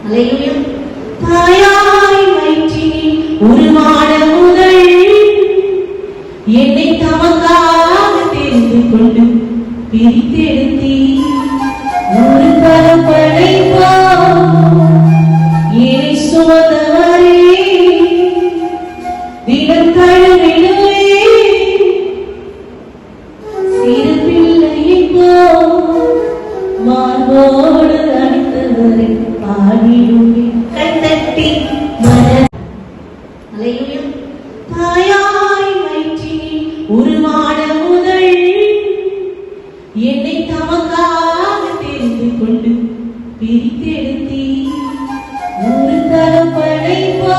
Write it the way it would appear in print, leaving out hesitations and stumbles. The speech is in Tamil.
அல்லேலூயா. தாயாய் வயிற்றினில் உருவான முதல் என்னை தமக்காக தெரிந்து கொண்டு பிரித்தெடுத்தீ. ஒரு தரம் படைப்போ என்னை சுமந்தவரே, தினம் தழுவிடுவே சிறு பிள்ளையை போ மார்போடு அடித்தவரை பாடிடுவே. கண்ணட்டி மன அல்லேலூயா. தாயாய் வயிற்றினில் உருவான முதல் என்னை தமக்காக தெரிந்து கொண்டு பிரித்தெடுத்தீ. ஒரு தரம் படைப்போ